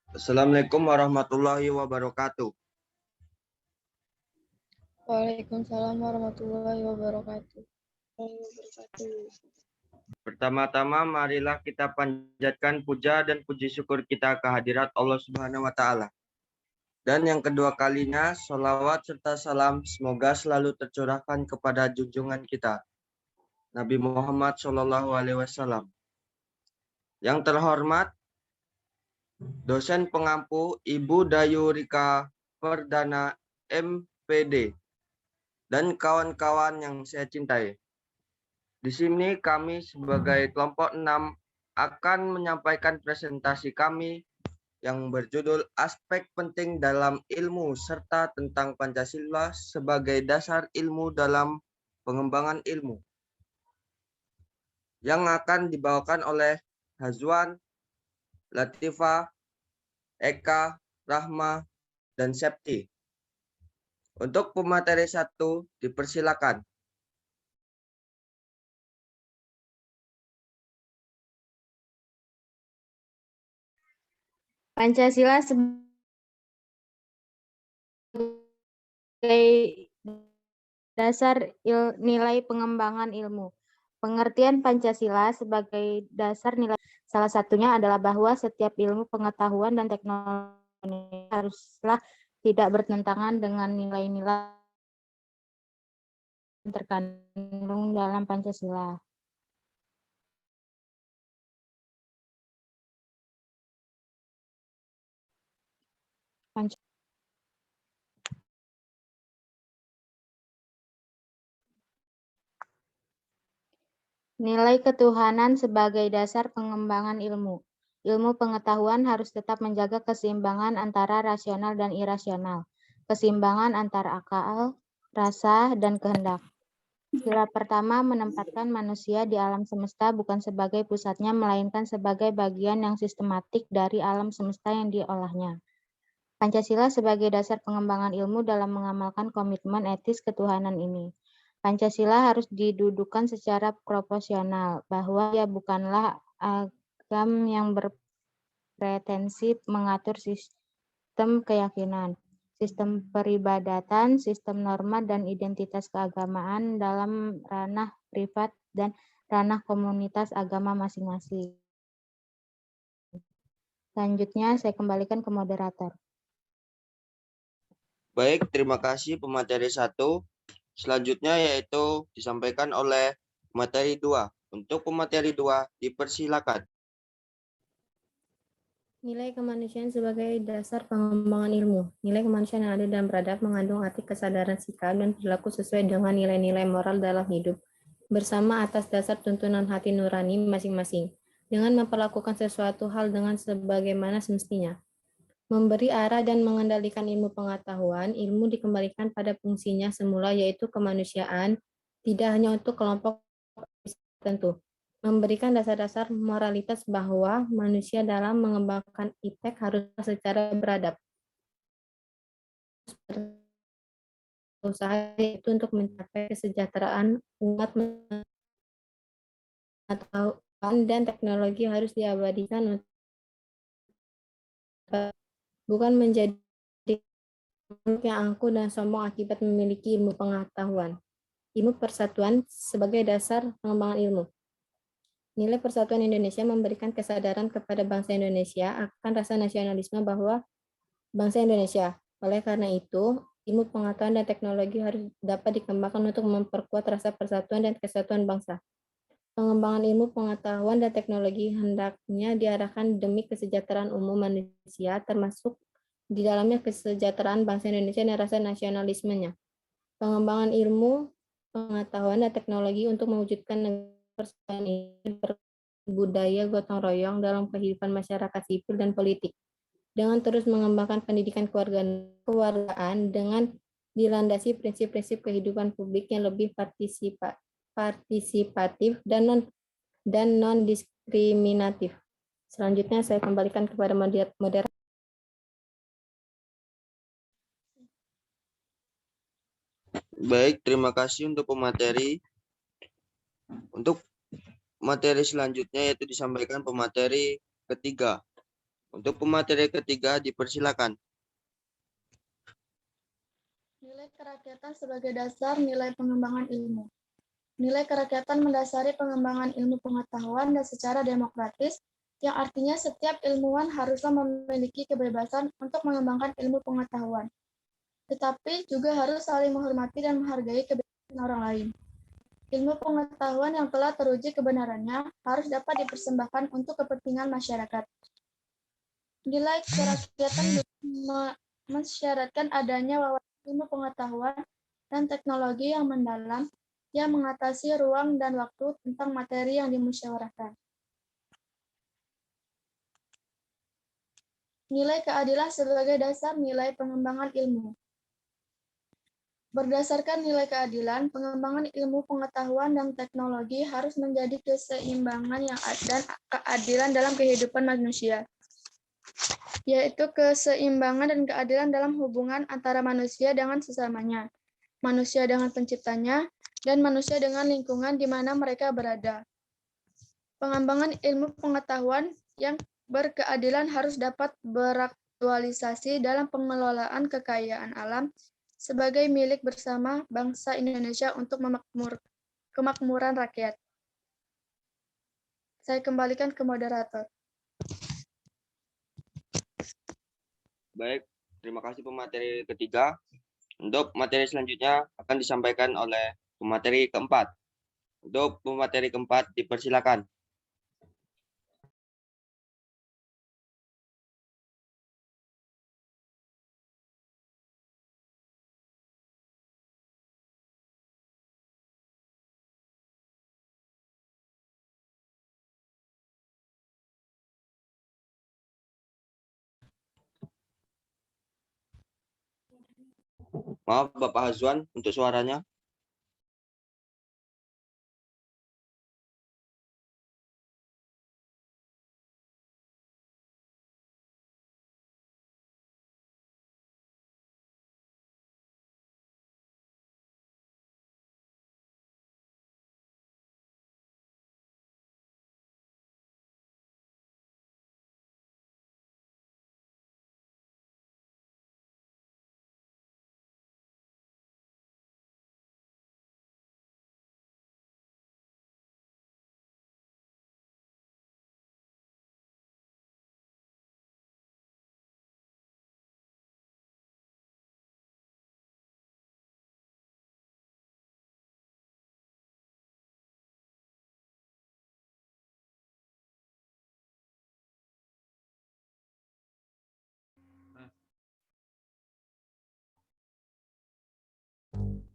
Assalamualaikum warahmatullahi wabarakatuh. Waalaikumsalam warahmatullahi wabarakatuh. Pertama-tama marilah kita panjatkan puja dan puji syukur kita kehadirat Allah Subhanahu wa taala. Dan yang kedua kalinya, salawat serta salam semoga selalu tercurahkan kepada junjungan kita, Nabi Muhammad Shallallahu Alaihi Wasallam. Yang terhormat, dosen pengampu Ibu Dayu Rika Perdana MPD dan kawan-kawan yang saya cintai. Di sini kami sebagai kelompok 6 akan menyampaikan presentasi kami yang berjudul Aspek Penting dalam Ilmu serta tentang Pancasila sebagai dasar ilmu dalam pengembangan ilmu, yang akan dibawakan oleh Hazwan, Latifah, Eka, Rahma, dan Septi. Untuk pemateri 1 dipersilakan. Pancasila sebagai dasar nilai pengembangan ilmu. Pengertian Pancasila sebagai dasar nilai salah satunya adalah bahwa setiap ilmu pengetahuan dan teknologi haruslah tidak bertentangan dengan nilai-nilai yang terkandung dalam Pancasila. Nilai ketuhanan sebagai dasar pengembangan ilmu. Ilmu pengetahuan harus tetap menjaga keseimbangan antara rasional dan irasional, keseimbangan antara akal, rasa, dan kehendak. Sila pertama menempatkan manusia di alam semesta bukan sebagai pusatnya, melainkan sebagai bagian yang sistematik dari alam semesta yang diolahnya. Pancasila sebagai dasar pengembangan ilmu dalam mengamalkan komitmen etis ketuhanan ini. Pancasila harus didudukan secara proporsional, bahwa ia bukanlah agam yang berpretensi mengatur sistem keyakinan, sistem peribadatan, sistem norma, dan identitas keagamaan dalam ranah privat dan ranah komunitas agama masing-masing. Selanjutnya, saya kembalikan ke moderator. Baik, terima kasih pemateri 1. Selanjutnya yaitu disampaikan oleh pemateri 2. Untuk pemateri 2 dipersilakan. Nilai kemanusiaan sebagai dasar pengembangan ilmu. Nilai kemanusiaan yang adil dan beradab mengandung arti kesadaran sikap dan perilaku sesuai dengan nilai-nilai moral dalam hidup, bersama atas dasar tuntunan hati nurani masing-masing, dengan memperlakukan sesuatu hal dengan sebagaimana semestinya. Memberi arah dan mengendalikan ilmu pengetahuan, ilmu dikembalikan pada fungsinya semula, yaitu kemanusiaan, tidak hanya untuk kelompok tertentu. Memberikan dasar-dasar moralitas bahwa manusia dalam mengembangkan iptek harus secara beradab. Usaha itu untuk mencapai kesejahteraan umat dan teknologi harus diabadikan untuk bukan menjadi yang angkuh dan sombong akibat memiliki ilmu pengetahuan. Ilmu persatuan sebagai dasar pengembangan ilmu. Nilai Persatuan Indonesia memberikan kesadaran kepada bangsa Indonesia akan rasa nasionalisme bahwa bangsa Indonesia. Oleh karena itu, ilmu pengetahuan dan teknologi harus dapat dikembangkan untuk memperkuat rasa persatuan dan kesatuan bangsa. Pengembangan ilmu pengetahuan dan teknologi hendaknya diarahkan demi kesejahteraan umum manusia, termasuk di dalamnya kesejahteraan bangsa Indonesia dan rasa nasionalismenya. Pengembangan ilmu pengetahuan dan teknologi untuk mewujudkan persatuan ini budaya gotong royong dalam kehidupan masyarakat sipil dan politik, dengan terus mengembangkan pendidikan kewargaan dengan dilandasi prinsip-prinsip kehidupan publik yang lebih partisipatif dan non diskriminatif. Selanjutnya saya kembalikan kepada moderator. Baik, terima kasih untuk pemateri. Untuk materi selanjutnya yaitu disampaikan pemateri ketiga. Untuk pemateri ketiga dipersilakan. Nilai kerakyatan sebagai dasar nilai pengembangan ilmu. Nilai kerakyatan mendasari pengembangan ilmu pengetahuan dan secara demokratis, yang artinya setiap ilmuwan haruslah memiliki kebebasan untuk mengembangkan ilmu pengetahuan, tetapi juga harus saling menghormati dan menghargai kebebasan orang lain. Ilmu pengetahuan yang telah teruji kebenarannya harus dapat dipersembahkan untuk kepentingan masyarakat. Nilai kerakyatan mensyaratkan adanya wawasan ilmu pengetahuan dan teknologi yang mendalam yang mengatasi ruang dan waktu tentang materi yang dimusyawarahkan. Nilai keadilan sebagai dasar nilai pengembangan ilmu. Berdasarkan nilai keadilan, pengembangan ilmu pengetahuan dan teknologi harus menjadi keseimbangan dan keadilan dalam kehidupan manusia, yaitu keseimbangan dan keadilan dalam hubungan antara manusia dengan sesamanya, manusia dengan penciptanya, dan manusia dengan lingkungan di mana mereka berada. Pengembangan ilmu pengetahuan yang berkeadilan harus dapat beraktualisasi dalam pengelolaan kekayaan alam sebagai milik bersama bangsa Indonesia untuk kemakmuran rakyat. Saya kembalikan ke moderator. Baik, terima kasih pemateri ketiga. Untuk materi selanjutnya akan disampaikan oleh pemateri keempat. Untuk pemateri keempat dipersilakan. Maaf Bapak Hazwan untuk suaranya.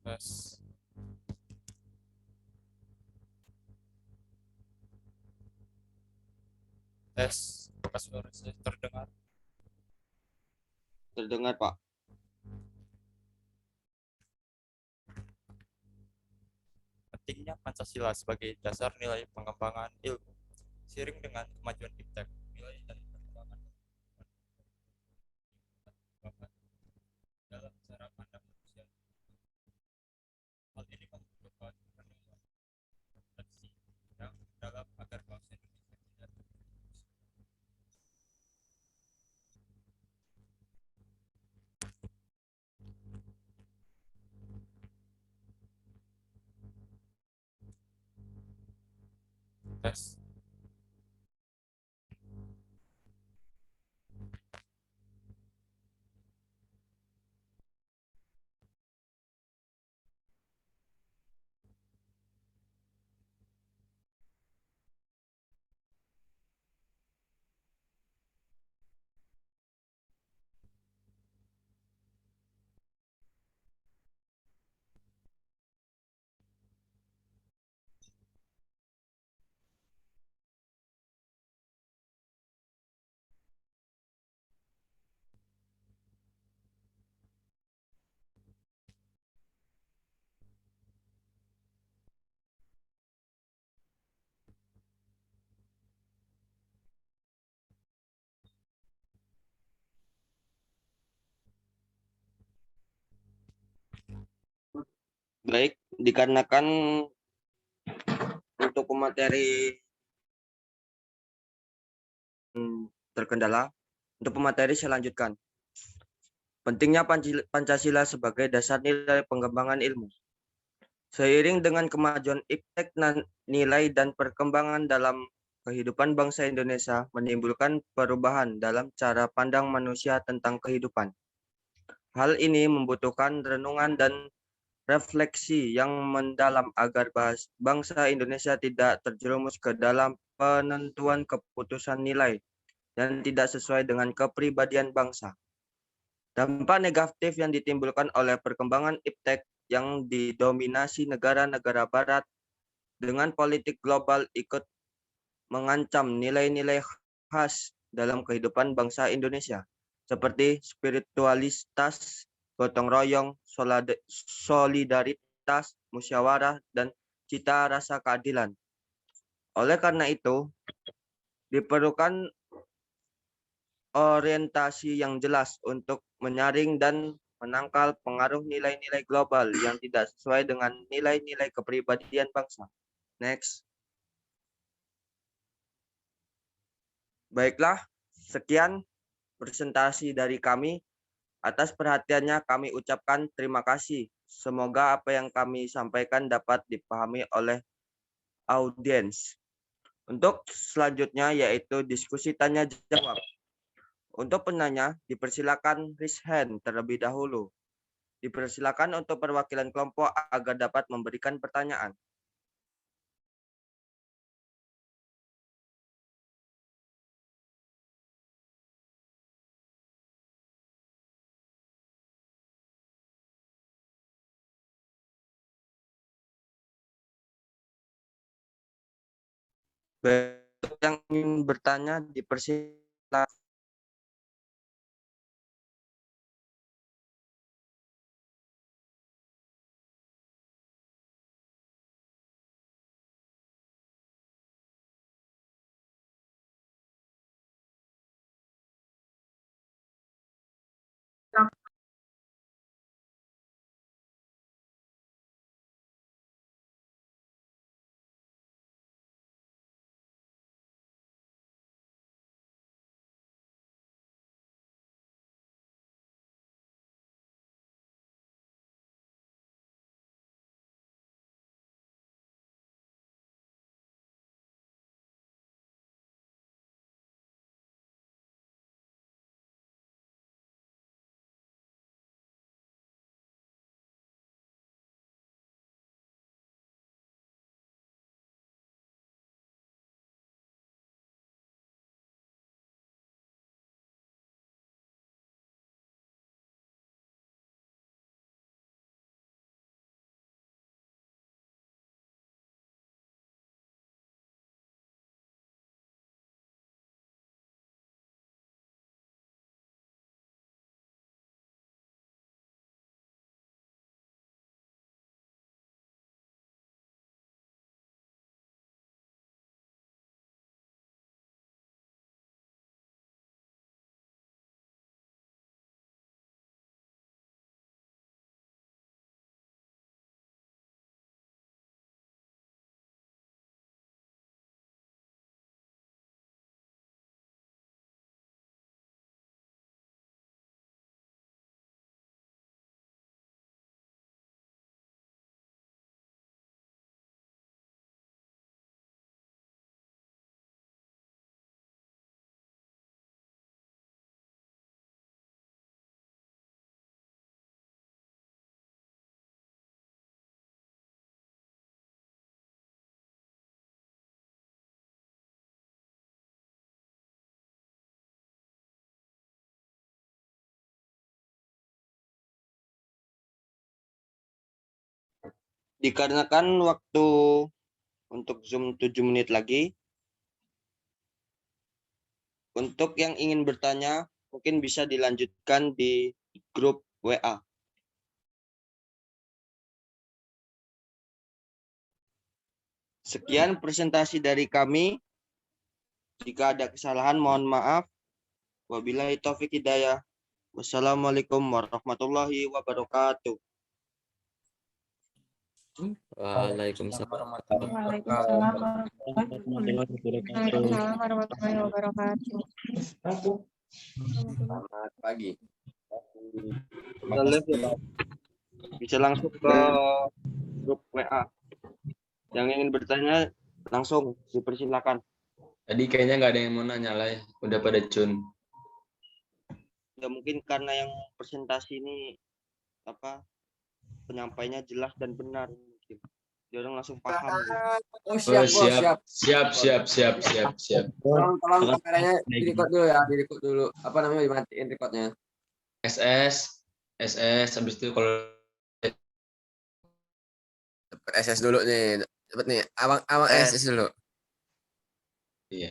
Tes. Tes. Apakah suara saya terdengar? Terdengar Pak. Pentingnya Pancasila sebagai dasar nilai pengembangan ilmu. Seiring dengan kemajuan iptek, nilai dan perkembangan dalam cara pandang manusia. Hal ini membutuhkan penemuan refleksi yang dalam agar bangsa Indonesia tidak tes. Baik, dikarenakan untuk pemateri terkendala, Untuk pemateri saya lanjutkan. Pentingnya Pancasila sebagai dasar nilai pengembangan ilmu. Seiring dengan kemajuan iptek nilai dan perkembangan dalam kehidupan bangsa Indonesia menimbulkan perubahan dalam cara pandang manusia tentang kehidupan. Hal ini membutuhkan renungan dan refleksi yang mendalam agar bangsa Indonesia tidak terjerumus ke dalam penentuan keputusan nilai yang tidak sesuai dengan kepribadian bangsa. Dampak negatif yang ditimbulkan oleh perkembangan iptek yang didominasi negara-negara barat dengan politik global ikut mengancam nilai-nilai khas dalam kehidupan bangsa Indonesia, seperti spiritualitas, gotong royong, solidaritas, musyawarah, dan cita rasa keadilan. Oleh karena itu, diperlukan orientasi yang jelas untuk menyaring dan menangkal pengaruh nilai-nilai global yang tidak sesuai dengan nilai-nilai kepribadian bangsa. Next. Baiklah, sekian presentasi dari kami. Atas perhatiannya kami ucapkan terima kasih. Semoga apa yang kami sampaikan dapat dipahami oleh audiens. Untuk selanjutnya yaitu diskusi tanya jawab. Untuk penanya, dipersilakan raise hand terlebih dahulu. Dipersilakan untuk perwakilan kelompok agar dapat memberikan pertanyaan. Untuk yang ingin bertanya, dipersilakan. Dikarenakan waktu untuk Zoom 7 menit lagi, untuk yang ingin bertanya, mungkin bisa dilanjutkan di grup WA. Sekian presentasi dari kami. Jika ada kesalahan, mohon maaf. Wabillahi taufik hidayah. Wassalamualaikum warahmatullahi wabarakatuh. Waalaikumsalam Waalaikumsalam warahmatullahi wabarakatuh. Selamat pagi. Kita live ya, Pak. Bisa langsung ke grup WA. Yang ingin bertanya langsung dipersilakan. Tadi kayaknya nggak ada yang mau nanya lah ya. Udah pada cun. Ya mungkin karena yang presentasi ini penyampainya jelas dan benar mungkin. Dia orang langsung paham. Oh siap, bos, siap. Siap. Tolong kameranya di-record dulu ya, di-record dulu. Apa namanya, dimatiin recordnya. SS habis itu kalau SS dulu nih. Cepet nih, abang SS dulu. iya.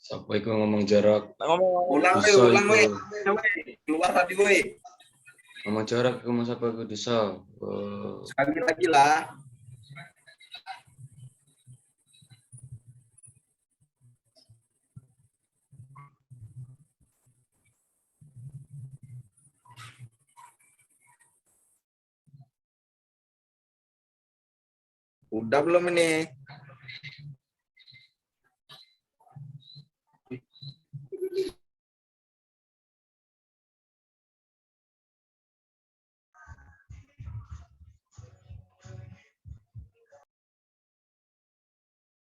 Sampai gue ngomong jorok. Ulang weh. Keluar tadi weh. Ngomong jorok gue mau sampai gue dosa. Sekali lagi lah. Udah belum ini?